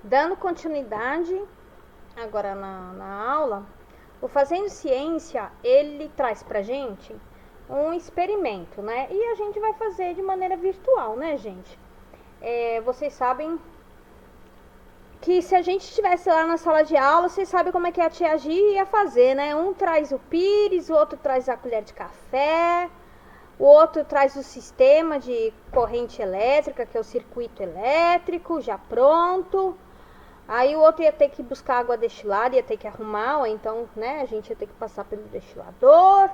Dando continuidade agora na aula, o Fazendo Ciência, ele traz pra gente um experimento, né? E a gente vai fazer de maneira virtual, né, gente? Vocês sabem que se a gente estivesse lá na sala de aula, vocês sabem como é que a tia Gi ia fazer, né? Um traz o pires, o outro traz a colher de café, o outro traz o sistema de corrente elétrica, que é o circuito elétrico, já pronto. Aí o outro ia ter que buscar água destilada, ia ter que arrumar, ou então, né, a gente ia ter que passar pelo destilador.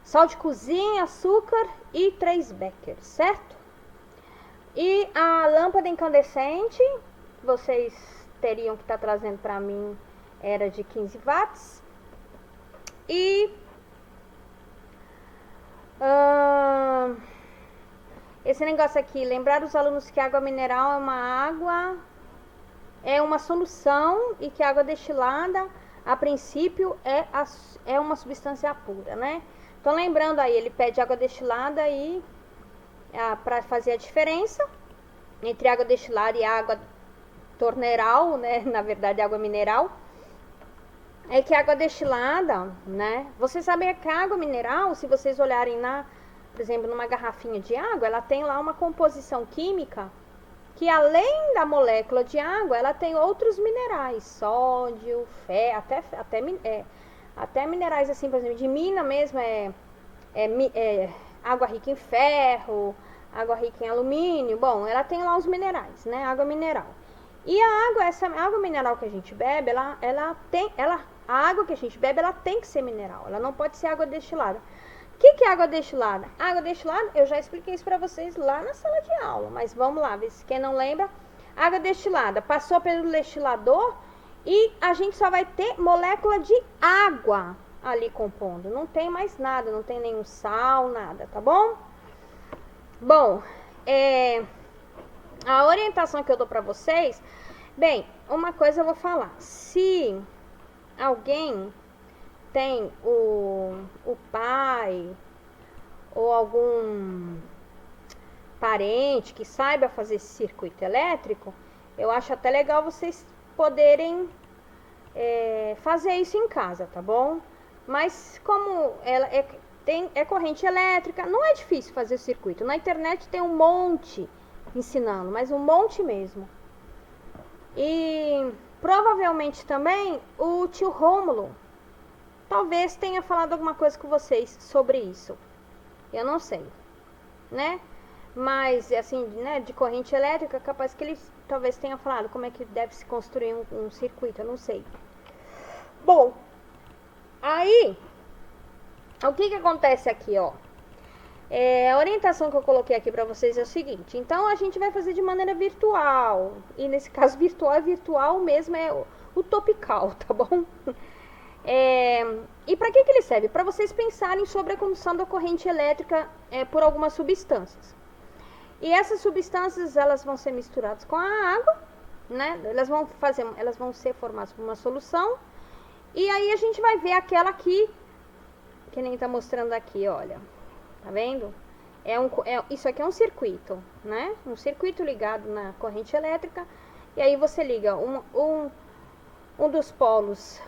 Sal de cozinha, açúcar e 3 Becker, certo? E a lâmpada incandescente, vocês teriam que estar trazendo para mim, era de 15 watts. E esse negócio aqui, lembrar os alunos que água mineral é uma solução e que a água destilada, a princípio, é uma substância pura, né? Então, lembrando aí, ele pede água destilada aí para fazer a diferença entre água destilada e água torneiral, né? Na verdade, água mineral. É que a água destilada, né? Vocês sabem que a água mineral, se vocês olharem por exemplo, numa garrafinha de água, ela tem lá uma composição química que além da molécula de água, ela tem outros minerais, sódio, até minerais assim, por exemplo, de mina mesmo, água rica em ferro, água rica em alumínio. Bom, ela tem lá os minerais, né? Água mineral. E essa água mineral que a gente bebe, a água que a gente bebe, ela tem que ser mineral, ela não pode ser água destilada. O que é água destilada? Água destilada, eu já expliquei isso para vocês lá na sala de aula, mas vamos lá, ver se quem não lembra. Água destilada passou pelo destilador e a gente só vai ter molécula de água ali compondo. Não tem mais nada, não tem nenhum sal, nada, tá bom? Bom, a orientação que eu dou para vocês, bem, uma coisa eu vou falar. Se alguém tem o pai ou algum parente que saiba fazer esse circuito elétrico, eu acho até legal vocês poderem fazer isso em casa, tá bom? Mas como ela é corrente elétrica, não é difícil fazer o circuito. Na internet tem um monte ensinando, mas um monte mesmo. E provavelmente também o tio Rômulo talvez tenha falado alguma coisa com vocês sobre isso. Eu não sei, né? Mas, assim, né, de corrente elétrica, capaz que ele talvez tenha falado como é que deve se construir um circuito, eu não sei. Bom, aí, o que acontece aqui, ó? A orientação que eu coloquei aqui pra vocês é o seguinte. Então, a gente vai fazer de maneira virtual. E nesse caso, virtual mesmo é o topical, tá bom? E para que ele serve? Para vocês pensarem sobre a condução da corrente elétrica por algumas substâncias. E essas substâncias, elas vão ser misturadas com a água, né? Elas vão ser formadas por uma solução. E aí a gente vai ver aquela aqui, que nem tá mostrando aqui, olha. Tá vendo? Isso aqui é um circuito, né? Um circuito ligado na corrente elétrica. E aí você liga um dos polos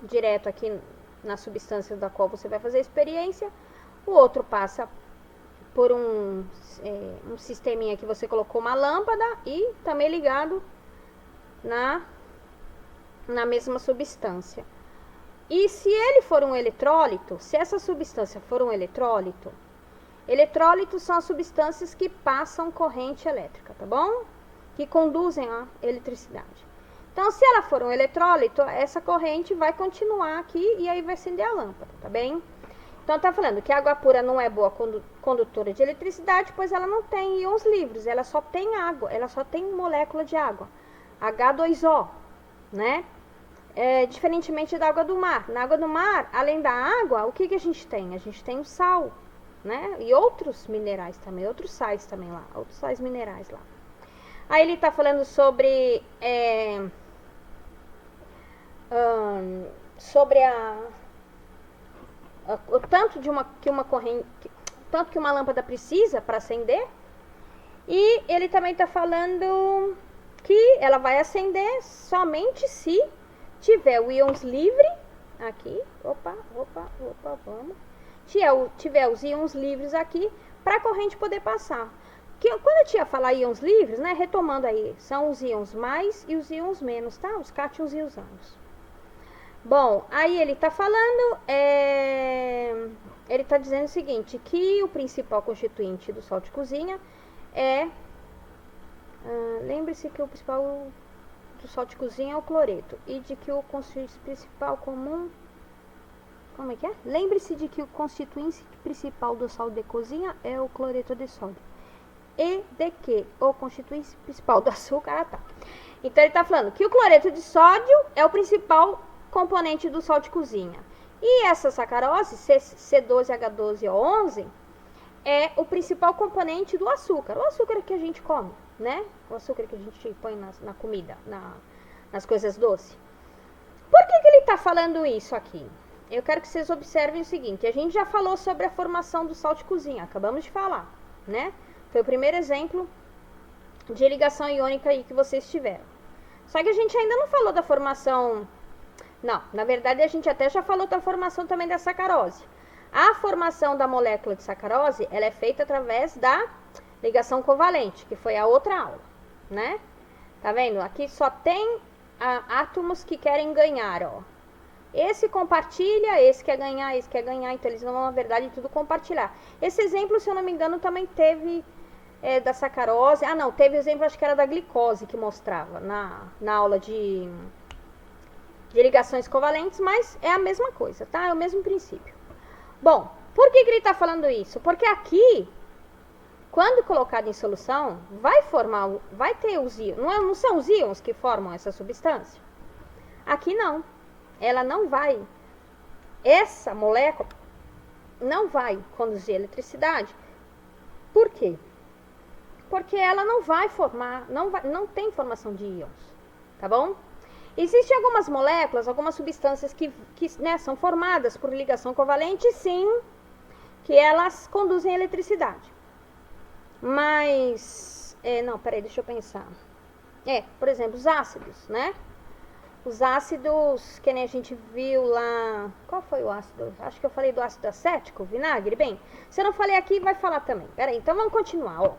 direto aqui na substância da qual você vai fazer a experiência. O outro passa por um sisteminha que você colocou uma lâmpada e também ligado na mesma substância. E se ele for um eletrólito, se essa substância for um eletrólito, eletrólitos são as substâncias que passam corrente elétrica, tá bom? Que conduzem a eletricidade. Então, se ela for um eletrólito, essa corrente vai continuar aqui e aí vai acender a lâmpada, tá bem? Então, tá falando que a água pura não é boa condutora de eletricidade, pois ela não tem íons livres, ela só tem água, ela só tem molécula de água, H2O, né? Diferentemente da água do mar. Na água do mar, além da água, o que a gente tem? A gente tem o sal, né? E outros minerais também, outros sais também lá, outros sais minerais lá. Aí ele tá falando sobre o tanto que uma lâmpada precisa para acender. E ele também está falando que ela vai acender somente se tiver o íons livre, aqui, vamos, tiver os íons livres aqui, para a corrente poder passar. Quando eu tinha falar íons livres, né, retomando aí, são os íons mais e os íons menos, tá? Os cátions e os ânions. Bom, aí ele está falando, ele está dizendo o seguinte, que o principal constituinte do sal de cozinha é, lembre-se que o principal do sal de cozinha é o cloreto, e de que o constituinte principal comum, como é que é? Lembre-se de que o constituinte principal do sal de cozinha é o cloreto de sódio, e de que o constituinte principal do açúcar, tá. Então ele está falando que o cloreto de sódio é o principal componente do sal de cozinha. E essa sacarose, C12H12O11, é o principal componente do açúcar. O açúcar que a gente come, né? O açúcar que a gente põe na comida, nas coisas doces. Por que ele está falando isso aqui? Eu quero que vocês observem o seguinte. A gente já falou sobre a formação do sal de cozinha. Acabamos de falar, né? Foi o primeiro exemplo de ligação iônica aí que vocês tiveram. Só que a gente ainda não falou da formação... Não, na verdade a gente até já falou da formação também da sacarose. A formação da molécula de sacarose, ela é feita através da ligação covalente, que foi a outra aula, né? Tá vendo? Aqui só tem átomos que querem ganhar, ó. Esse compartilha, esse quer ganhar, então eles vão, na verdade, tudo compartilhar. Esse exemplo, se eu não me engano, também teve da sacarose. Ah, não, teve exemplo, acho que era da glicose que mostrava na aula de ligações covalentes, mas é a mesma coisa, tá? É o mesmo princípio. Bom, por que ele está falando isso? Porque aqui, quando colocado em solução, vai ter os íons. Não são os íons que formam essa substância? Aqui não. Ela não vai, essa molécula não vai conduzir eletricidade. Por quê? Porque ela não vai formar, não tem formação de íons, tá bom? Existem algumas moléculas, algumas substâncias que né, são formadas por ligação covalente, sim, que elas conduzem eletricidade. Mas, não, peraí, deixa eu pensar. Por exemplo, os ácidos, né? Os ácidos, que nem a gente viu lá... Qual foi o ácido? Acho que eu falei do ácido acético, vinagre. Bem, se eu não falei aqui, vai falar também. Peraí, então vamos continuar, ó.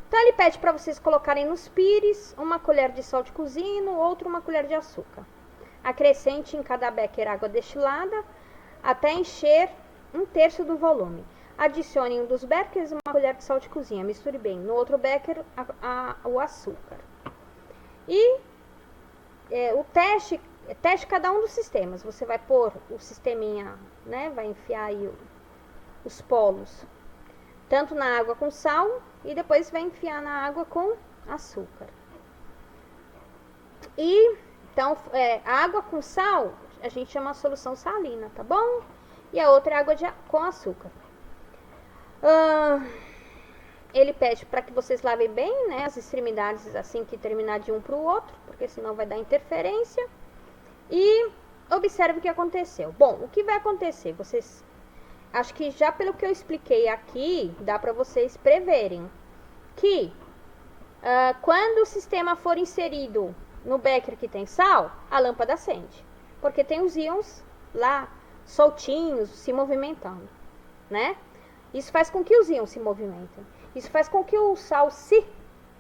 Então ele pede para vocês colocarem nos pires uma colher de sal de cozinha e no outro uma colher de açúcar. Acrescente em cada becker água destilada até encher 1/3 do volume. Adicione em um dos beckers uma colher de sal de cozinha. Misture bem. No outro becker o açúcar. E o teste cada um dos sistemas. Você vai pôr o sisteminha, né? Vai enfiar aí os polos tanto na água com sal e depois vai enfiar na água com açúcar. E então a água com sal a gente chama solução salina, tá bom? E a outra é água com açúcar. Ele pede para que vocês lavem bem, né, as extremidades assim que terminar de um para o outro, porque senão vai dar interferência. E observe o que aconteceu. Bom, o que vai acontecer? Vocês, acho que já pelo que eu expliquei aqui, dá para vocês preverem que quando o sistema for inserido no becker que tem sal, a lâmpada acende, porque tem os íons lá soltinhos, se movimentando, né? Isso faz com que os íons se movimentem. Isso faz com que o sal se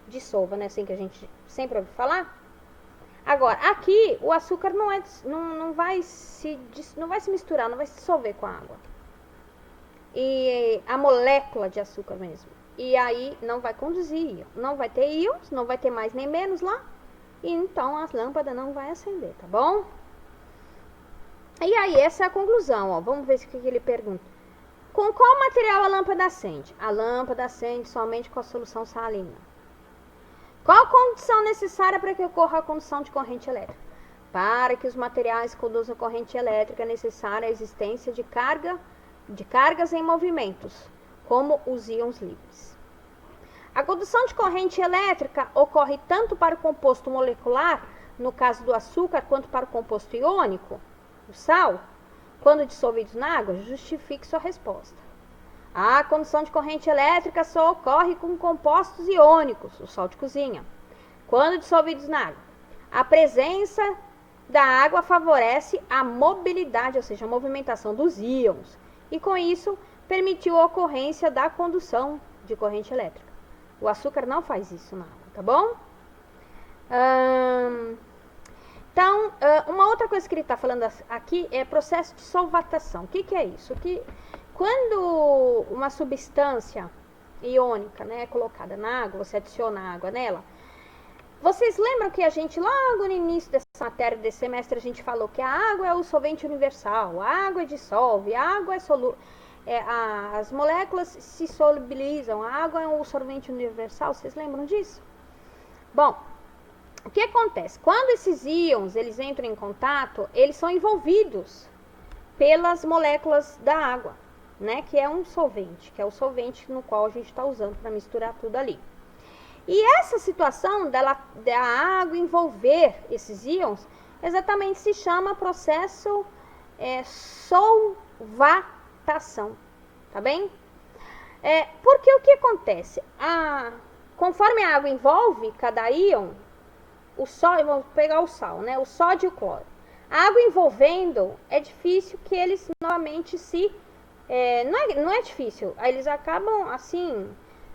dissolva, né? Assim que a gente sempre ouve falar. Agora, aqui o açúcar não vai se misturar, não vai se dissolver com a água. E a molécula de açúcar mesmo. E aí não vai conduzir, não vai ter íons, não vai ter mais nem menos lá. E então a lâmpada não vai acender, tá bom? E aí essa é a conclusão, ó. Vamos ver o que ele pergunta. Com qual material a lâmpada acende? A lâmpada acende somente com a solução salina. Qual a condição necessária para que ocorra a condução de corrente elétrica? Para que os materiais conduzam corrente elétrica é necessária a existência de cargas em movimentos, como os íons livres. A condução de corrente elétrica ocorre tanto para o composto molecular, no caso do açúcar, quanto para o composto iônico, o sal, quando dissolvidos na água. Justifique sua resposta. A condução de corrente elétrica só ocorre com compostos iônicos, o sal de cozinha. quando dissolvidos na água. A presença da água favorece a mobilidade, ou seja, a movimentação dos íons, e com isso permitiu a ocorrência da condução de corrente elétrica. O açúcar não faz isso na água, tá bom? Então, uma outra coisa que ele está falando aqui é processo de solvatação. O que é isso? Que quando uma substância iônica, né, é colocada na água, você adiciona água nela, vocês lembram que a gente, logo no início dessa matéria, desse semestre, a gente falou que a água é o solvente universal, a água dissolve, a água é as moléculas se solubilizam, a água é o solvente universal, vocês lembram disso? Bom, o que acontece? Quando esses íons, eles entram em contato, eles são envolvidos pelas moléculas da água, né, que é um solvente, que é o solvente no qual a gente está usando para misturar tudo ali. E essa situação da água envolver esses íons, exatamente se chama processo solvatação, tá bem? Porque o que acontece? Conforme a água envolve cada íon, vamos pegar o sal, né? O sódio e o cloro. A água envolvendo, é difícil que eles novamente não é difícil, eles acabam assim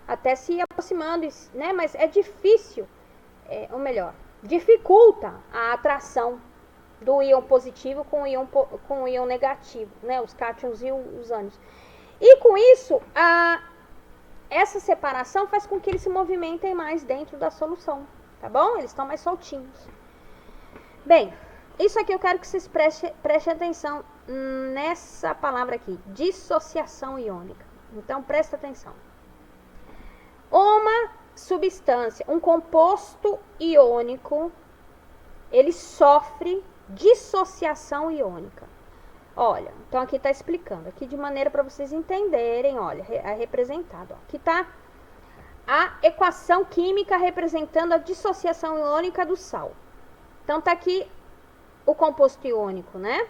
até se aproximando, né? Mas é difícil, ou melhor, dificulta a atração do íon positivo com o íon negativo, né? Os cátions e os ânions. E com isso, essa separação faz com que eles se movimentem mais dentro da solução, tá bom? Eles estão mais soltinhos. Bem, isso aqui eu quero que vocês prestem atenção nessa palavra aqui, dissociação iônica. Então, presta atenção. Uma substância, um composto iônico, ele sofre dissociação iônica. Olha, então aqui está explicando, aqui de maneira para vocês entenderem, olha, é representado. Ó. Aqui está a equação química representando a dissociação iônica do sal. Então está aqui o composto iônico, né?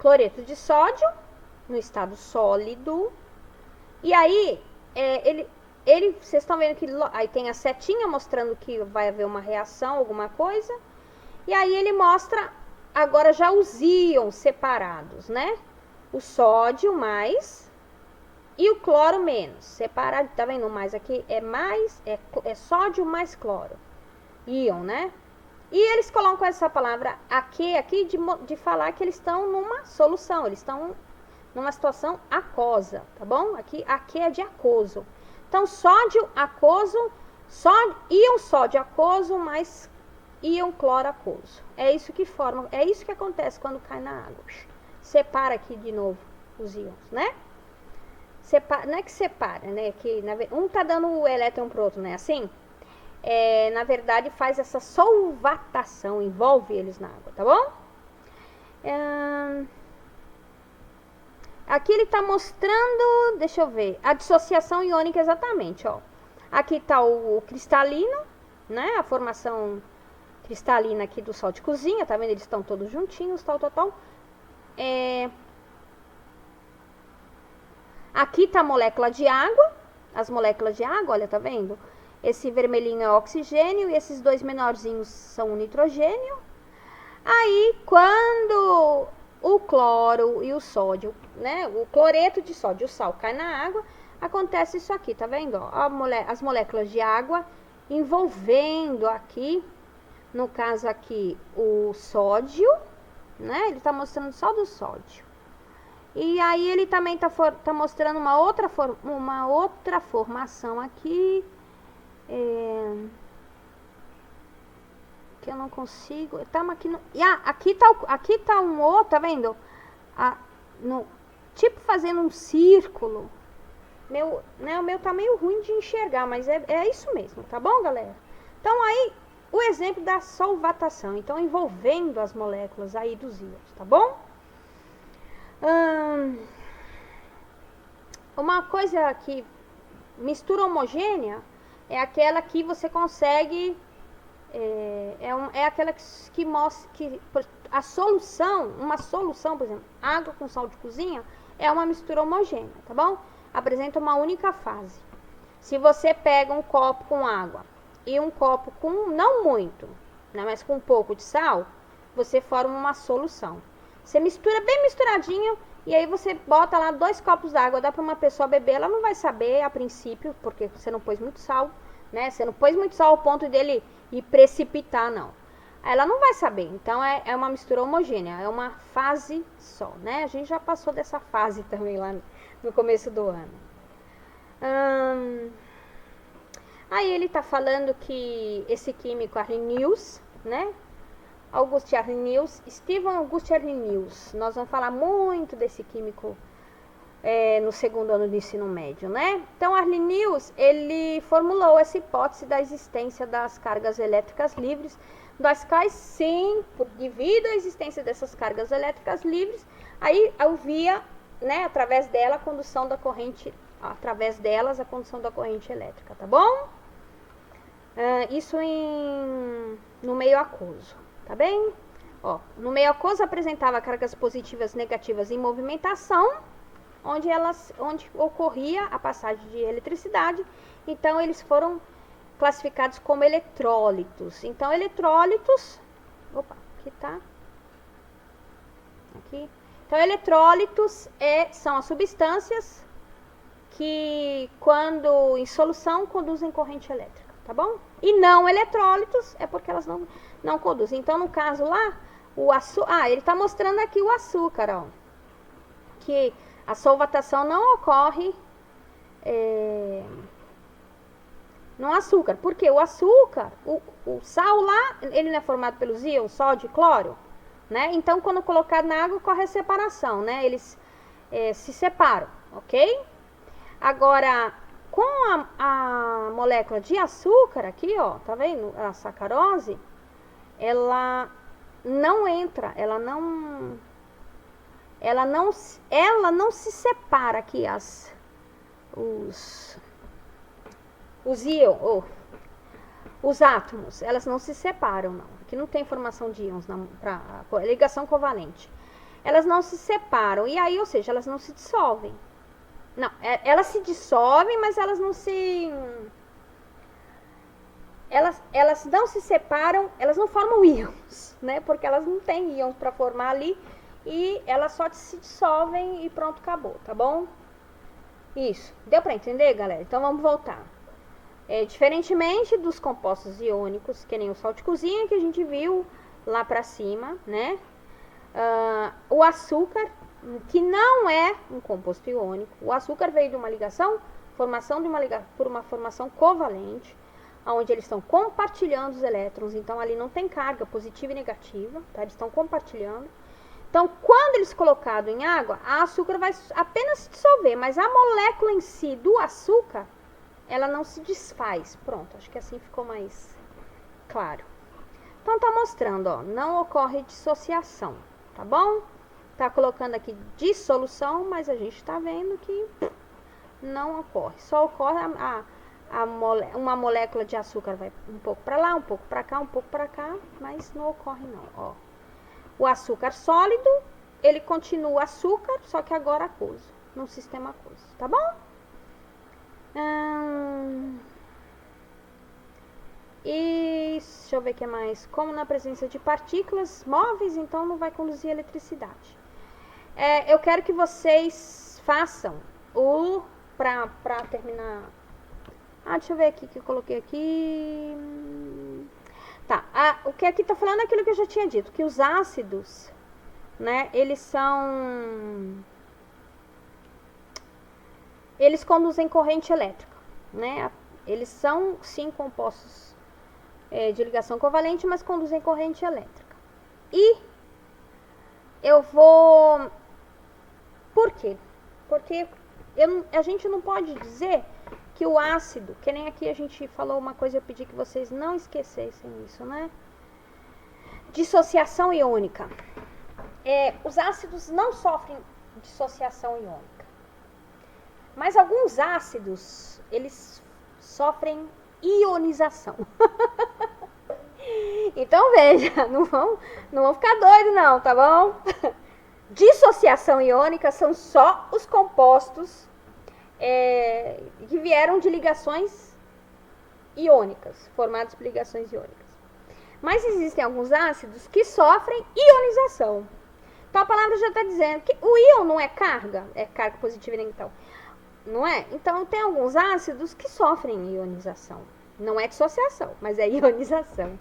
Cloreto de sódio no estado sólido. E aí, vocês estão vendo que aí tem a setinha mostrando que vai haver uma reação, alguma coisa. E aí ele mostra agora já os íons separados, né? O sódio mais e o cloro menos. Separado, tá vendo? Mais aqui é sódio mais cloro. Íon, né? E eles colocam essa palavra aqui de falar que eles estão numa solução, eles estão numa situação aquosa, tá bom? Aqui é de aquoso. Então, sódio aquoso, íon sódio aquoso mais íon cloro aquoso. É isso que acontece quando cai na água. Separa aqui de novo os íons, né? Não é que separa, né? Que um tá dando o elétron pro outro, né? Assim? Na verdade, faz essa solvatação, envolve eles na água, tá bom? Aqui ele está mostrando, deixa eu ver, a dissociação iônica exatamente, ó. Aqui está o cristalino, né? A formação cristalina aqui do sal de cozinha, tá vendo? Eles estão todos juntinhos, tal. Aqui está a molécula de água, as moléculas de água, olha, tá vendo? Esse vermelhinho é oxigênio e esses dois menorzinhos são o nitrogênio. Aí, quando o cloro e o sódio, né, o cloreto de sódio e o sal cai na água, acontece isso aqui, tá vendo? Ó, as moléculas de água envolvendo aqui, no caso aqui, o sódio, né? Ele tá mostrando só do sódio. E aí ele também tá mostrando uma outra formação aqui, que eu não consigo. Aqui tá um outro, tá vendo? Tipo fazendo um círculo. O meu tá meio ruim de enxergar, mas é isso mesmo, tá bom, galera? Então aí o exemplo da solvatação, então envolvendo as moléculas aí dos íons, tá bom? Uma coisa que mistura homogênea é aquela que você consegue, aquela que mostra que a solução, uma solução, por exemplo, água com sal de cozinha, é uma mistura homogênea, tá bom? Apresenta uma única fase. Se você pega um copo com água e um copo com, não muito, né, mas com um pouco de sal, você forma uma solução. Você mistura bem misturadinho e aí você bota lá 2 copos d'água, dá para uma pessoa beber, ela não vai saber a princípio, porque você não pôs muito sal, né? Você não pôs muito sal ao ponto dele ir precipitar, não. Ela não vai saber, então é uma mistura homogênea, é uma fase só, né? A gente já passou dessa fase também lá no começo do ano. Aí ele tá falando que esse químico Arrhenius, né? August Arrhenius, Stephen August Arrhenius. Nós vamos falar muito desse químico no segundo ano do ensino médio, né? Então, Arrhenius, ele formulou essa hipótese da existência das cargas elétricas livres, das quais, sim, devido à existência dessas cargas elétricas livres, aí havia, né, através dela, a condução da corrente, através delas, a condução da corrente elétrica, tá bom? Isso no meio aquoso, tá bem? Ó, no meio aquoso apresentava cargas positivas e negativas em movimentação, onde ocorria a passagem de eletricidade. Então, eles foram classificados como eletrólitos. Então, eletrólitos... Opa, aqui tá. Aqui. Então, eletrólitos são as substâncias que, quando em solução, conduzem corrente elétrica, tá bom? E não eletrólitos é porque elas não conduzem. Então, no caso lá, o açúcar... ele está mostrando aqui o açúcar, ó. Que a solvatação não ocorre no açúcar. Porque o açúcar, o sal lá, ele não é formado pelos íons sódio e cloro, né? Então, quando colocado na água, ocorre a separação, né? Eles se separam, ok? Agora, com a molécula de açúcar aqui, ó, tá vendo? A sacarose, ela não entra, ela não se separa aqui os íons, os átomos, elas não se separam, não. Aqui não tem formação de íons para ligação covalente. Elas não se separam, e aí, ou seja, elas não se dissolvem. Não, elas se dissolvem, mas elas não se... Elas não se separam, elas não formam íons, né? Porque elas não têm íons para formar ali, e elas só se dissolvem e pronto, acabou, tá bom? Isso, deu para entender, galera? Então vamos voltar. Diferentemente dos compostos iônicos, que nem o sal de cozinha que a gente viu lá para cima, né? O açúcar, que não é um composto iônico, o açúcar veio de uma ligação, por uma formação covalente, onde eles estão compartilhando os elétrons, então ali não tem carga positiva e negativa, tá? Eles estão compartilhando. Então, quando eles colocados em água, a açúcar vai apenas se dissolver, mas a molécula em si do açúcar, ela não se desfaz. Pronto, acho que assim ficou mais claro. Então, tá mostrando, ó, não ocorre dissociação, tá bom? Tá colocando aqui dissolução, mas a gente tá vendo que não ocorre. Só ocorre uma molécula de açúcar vai um pouco para lá, um pouco para cá, um pouco para cá, mas não ocorre não, ó. O açúcar sólido, ele continua açúcar, só que agora aquoso, num sistema aquoso, tá bom? E deixa eu ver o que mais. Como na presença de partículas móveis, então não vai conduzir eletricidade. Eu quero que vocês façam pra terminar. Deixa eu ver aqui que eu coloquei aqui. Tá, o que aqui tá falando é aquilo que eu já tinha dito, que os ácidos, né, eles conduzem corrente elétrica, né? Eles são, sim, compostos de ligação covalente, mas conduzem corrente elétrica. E eu vou... Por quê? Porque a gente não pode dizer que o ácido, que nem aqui a gente falou uma coisa, eu pedi que vocês não esquecessem isso, né? Dissociação iônica. Os ácidos não sofrem dissociação iônica. Mas alguns ácidos, eles sofrem ionização. Então veja, não vão ficar doidos não, tá bom? Dissociação iônica são só os compostos que vieram de ligações iônicas, formados por ligações iônicas. Mas existem alguns ácidos que sofrem ionização. Então a palavra já está dizendo que o íon não é carga positiva e negativa, não é? Então tem alguns ácidos que sofrem ionização. Não é dissociação, mas é ionização.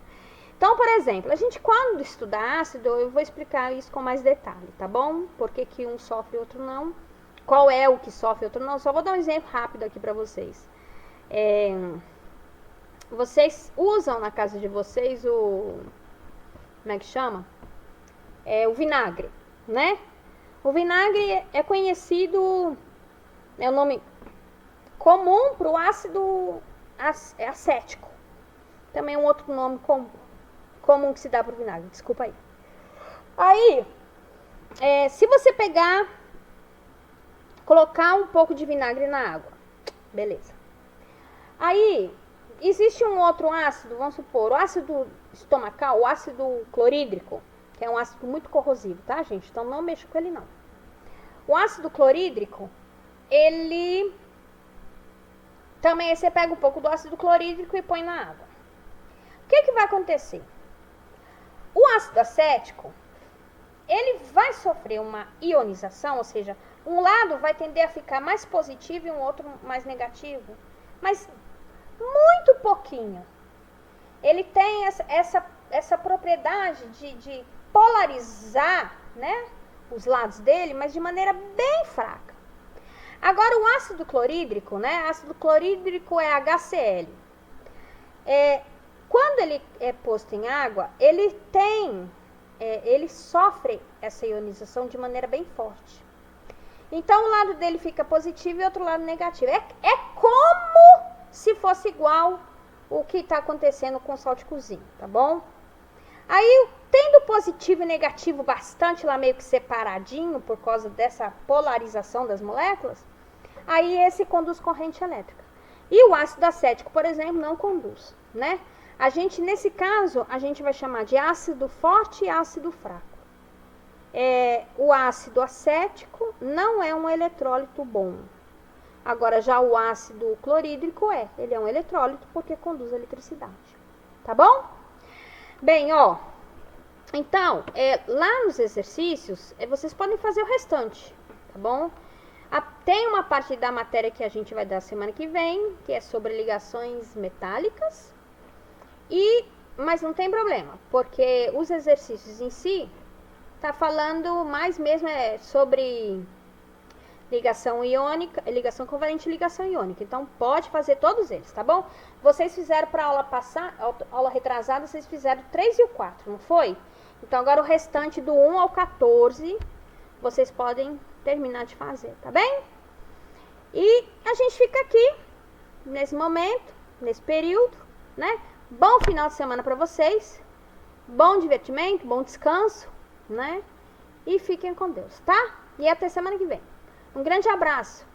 Então, por exemplo, a gente quando estuda ácido, eu vou explicar isso com mais detalhe, tá bom? Por que um sofre e outro não? Qual é o que sofre e outro não? Só vou dar um exemplo rápido aqui para vocês. Vocês usam na casa de vocês o... Como é que chama? O vinagre, né? O vinagre é conhecido... É o nome comum para o ácido acético. Também é um outro nome comum que se dá para o vinagre. Desculpa aí. Aí, se você colocar um pouco de vinagre na água. Beleza. Aí... Existe um outro ácido, vamos supor, o ácido estomacal, o ácido clorídrico, que é um ácido muito corrosivo, tá, gente? Então não mexa com ele, não. O ácido clorídrico, ele... Também você pega um pouco do ácido clorídrico e põe na água. O que vai acontecer? O ácido acético, ele vai sofrer uma ionização, ou seja, um lado vai tender a ficar mais positivo e um outro mais negativo. Mas... muito pouquinho. Ele tem essa propriedade de polarizar, né, os lados dele, mas de maneira bem fraca. Agora, o ácido clorídrico, né, ácido clorídrico é HCl. Quando ele é posto em água, ele sofre essa ionização de maneira bem forte. Então, um lado dele fica positivo e outro lado negativo. É como... se fosse igual o que está acontecendo com o sal de cozinha, tá bom? Aí, tendo positivo e negativo bastante lá meio que separadinho, por causa dessa polarização das moléculas, aí esse conduz corrente elétrica. E o ácido acético, por exemplo, não conduz, né? Nesse caso, a gente vai chamar de ácido forte e ácido fraco. O ácido acético não é um eletrólito bom. Agora, já o ácido clorídrico ele é um eletrólito porque conduz eletricidade, tá bom? Bem, então, lá nos exercícios, vocês podem fazer o restante, tá bom? Tem uma parte da matéria que a gente vai dar semana que vem, que é sobre ligações metálicas, mas não tem problema, porque os exercícios em si, tá falando mais mesmo sobre... ligação iônica, ligação covalente e ligação iônica. Então, pode fazer todos eles, tá bom? Vocês fizeram para aula retrasada, vocês fizeram 3 e o 4, não foi? Então, agora o restante do 1 ao 14, vocês podem terminar de fazer, tá bem? E a gente fica aqui, nesse momento, nesse período, né? Bom final de semana para vocês, bom divertimento, bom descanso, né? E fiquem com Deus, tá? E até semana que vem. Um grande abraço!